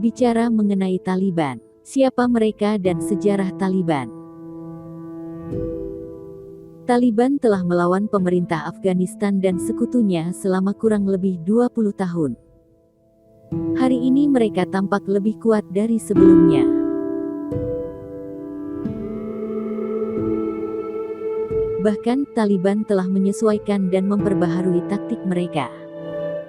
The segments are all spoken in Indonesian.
Bicara mengenai Taliban, siapa mereka dan sejarah Taliban? Taliban telah melawan pemerintah Afghanistan dan sekutunya selama kurang lebih 20 tahun. Hari ini mereka tampak lebih kuat dari sebelumnya. Bahkan, Taliban telah menyesuaikan dan memperbaharui taktik mereka.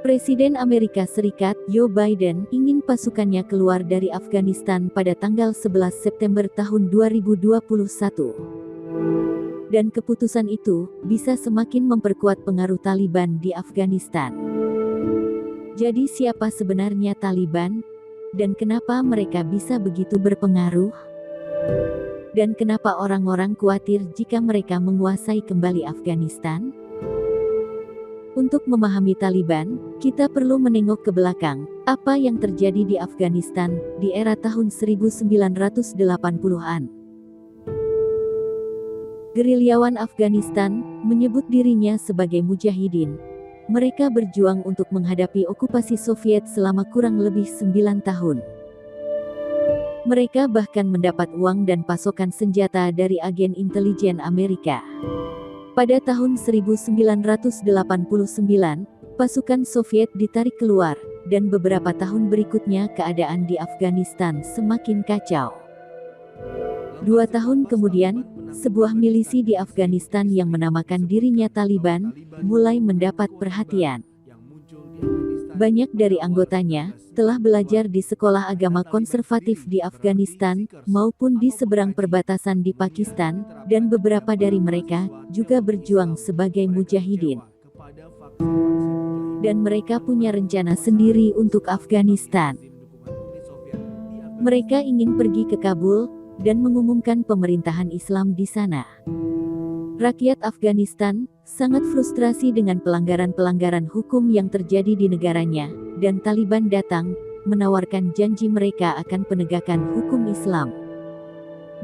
Presiden Amerika Serikat, Joe Biden, ingin pasukannya keluar dari Afghanistan pada tanggal 11 September tahun 2021. Dan keputusan itu bisa semakin memperkuat pengaruh Taliban di Afghanistan. Jadi siapa sebenarnya Taliban? Dan kenapa mereka bisa begitu berpengaruh? Dan kenapa orang-orang khawatir jika mereka menguasai kembali Afghanistan? Untuk memahami Taliban, kita perlu menengok ke belakang, apa yang terjadi di Afghanistan di era tahun 1980-an. Gerilyawan Afghanistan menyebut dirinya sebagai mujahidin. Mereka berjuang untuk menghadapi okupasi Soviet selama kurang lebih 9 tahun. Mereka bahkan mendapat uang dan pasokan senjata dari agen intelijen Amerika. Pada tahun 1989, pasukan Soviet ditarik keluar, dan beberapa tahun berikutnya keadaan di Afghanistan semakin kacau. 2 tahun kemudian, sebuah milisi di Afghanistan yang menamakan dirinya Taliban, mulai mendapat perhatian. Banyak dari anggotanya telah belajar di sekolah agama konservatif di Afghanistan, maupun di seberang perbatasan di Pakistan, dan beberapa dari mereka juga berjuang sebagai mujahidin. Dan mereka punya rencana sendiri untuk Afghanistan. Mereka ingin pergi ke Kabul dan mengumumkan pemerintahan Islam di sana. Rakyat Afghanistan sangat frustrasi dengan pelanggaran-pelanggaran hukum yang terjadi di negaranya, dan Taliban datang, menawarkan janji mereka akan penegakan hukum Islam.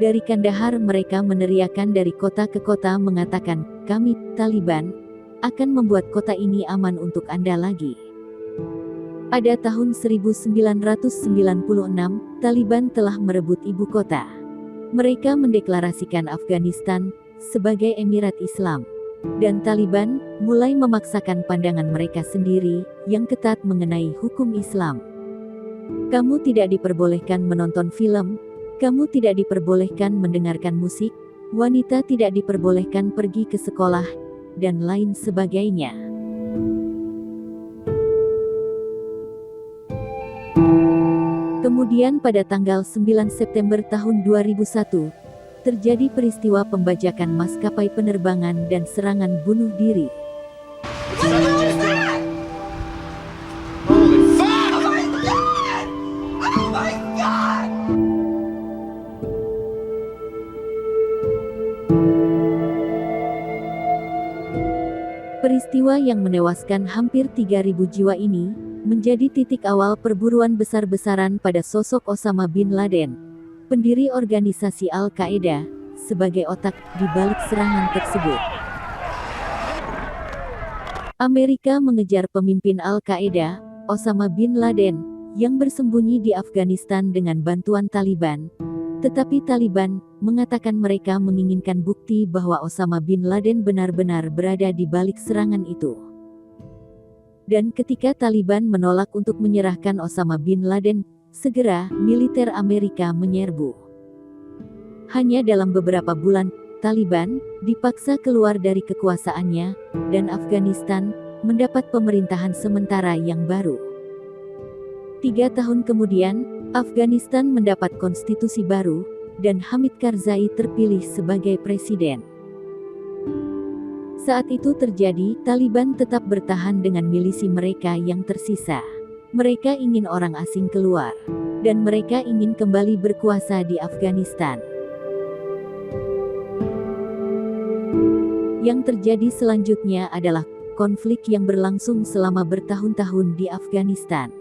Dari Kandahar mereka meneriakan dari kota ke kota mengatakan, kami, Taliban, akan membuat kota ini aman untuk Anda lagi. Pada tahun 1996, Taliban telah merebut ibu kota. Mereka mendeklarasikan Afghanistan sebagai Emirat Islam. Dan Taliban mulai memaksakan pandangan mereka sendiri yang ketat mengenai hukum Islam. Kamu tidak diperbolehkan menonton film, kamu tidak diperbolehkan mendengarkan musik, wanita tidak diperbolehkan pergi ke sekolah, dan lain sebagainya. Kemudian pada tanggal 9 September tahun 2001, terjadi peristiwa pembajakan maskapai penerbangan dan serangan bunuh diri. Peristiwa yang menewaskan hampir 3.000 jiwa ini menjadi titik awal perburuan besar-besaran pada sosok Osama bin Laden, pendiri organisasi Al-Qaeda, sebagai otak di balik serangan tersebut. Amerika mengejar pemimpin Al-Qaeda, Osama bin Laden, yang bersembunyi di Afghanistan dengan bantuan Taliban. Tetapi Taliban mengatakan mereka menginginkan bukti bahwa Osama bin Laden benar-benar berada di balik serangan itu. Dan ketika Taliban menolak untuk menyerahkan Osama bin Laden, segera militer Amerika menyerbu. Hanya dalam beberapa bulan, Taliban dipaksa keluar dari kekuasaannya, dan Afghanistan mendapat pemerintahan sementara yang baru. 3 tahun kemudian, Afghanistan mendapat konstitusi baru, dan Hamid Karzai terpilih sebagai presiden. Saat itu terjadi, Taliban tetap bertahan dengan milisi mereka yang tersisa. Mereka ingin orang asing keluar, dan mereka ingin kembali berkuasa di Afghanistan. Yang terjadi selanjutnya adalah konflik yang berlangsung selama bertahun-tahun di Afghanistan.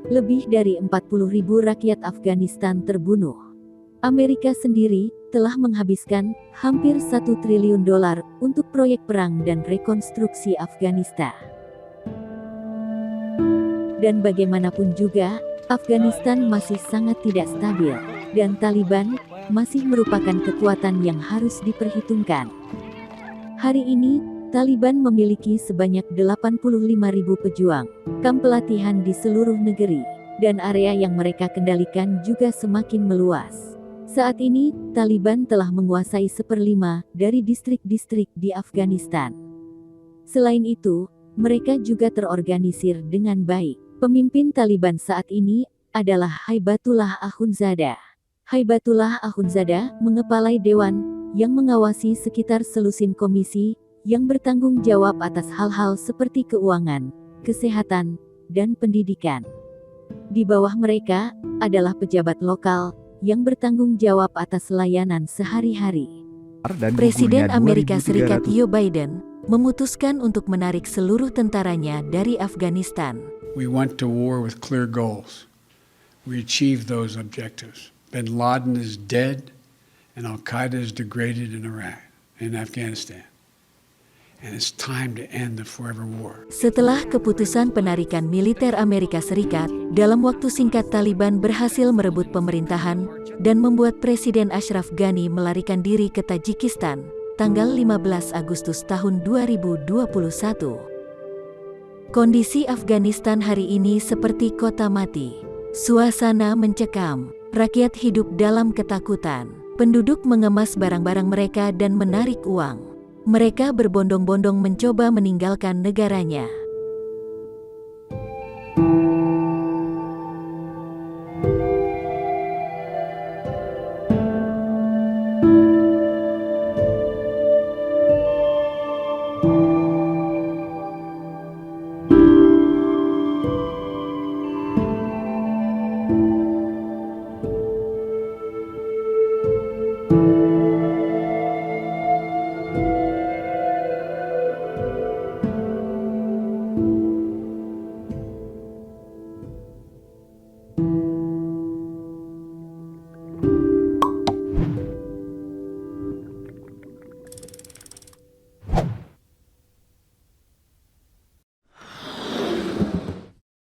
Lebih dari 40.000 rakyat Afghanistan terbunuh. Amerika sendiri telah menghabiskan hampir $1 triliun untuk proyek perang dan rekonstruksi Afghanistan. Dan bagaimanapun juga, Afghanistan masih sangat tidak stabil, dan Taliban masih merupakan kekuatan yang harus diperhitungkan. Hari ini, Taliban memiliki sebanyak 85.000 pejuang, kamp pelatihan di seluruh negeri, dan area yang mereka kendalikan juga semakin meluas. Saat ini, Taliban telah menguasai 1/5 dari distrik-distrik di Afghanistan. Selain itu, mereka juga terorganisir dengan baik. Pemimpin Taliban saat ini adalah Haibatullah Akhundzada. Haibatullah Akhundzada mengepalai dewan yang mengawasi sekitar selusin komisi yang bertanggung jawab atas hal-hal seperti keuangan, kesehatan, dan pendidikan. Di bawah mereka adalah pejabat lokal yang bertanggung jawab atas layanan sehari-hari. Presiden Amerika Serikat Joe Biden memutuskan untuk menarik seluruh tentaranya dari Afghanistan. We went to war with clear goals. We achieved those objectives. Bin Laden is dead and Al-Qaeda is degraded in Iraq and Afghanistan. And it's time to end the forever war. Setelah keputusan penarikan militer Amerika Serikat, dalam waktu singkat Taliban berhasil merebut pemerintahan dan membuat Presiden Ashraf Ghani melarikan diri ke Tajikistan tanggal 15 Agustus tahun 2021. Kondisi Afghanistan hari ini seperti kota mati. Suasana mencekam, rakyat hidup dalam ketakutan. Penduduk mengemas barang-barang mereka dan menarik uang. Mereka berbondong-bondong mencoba meninggalkan negaranya.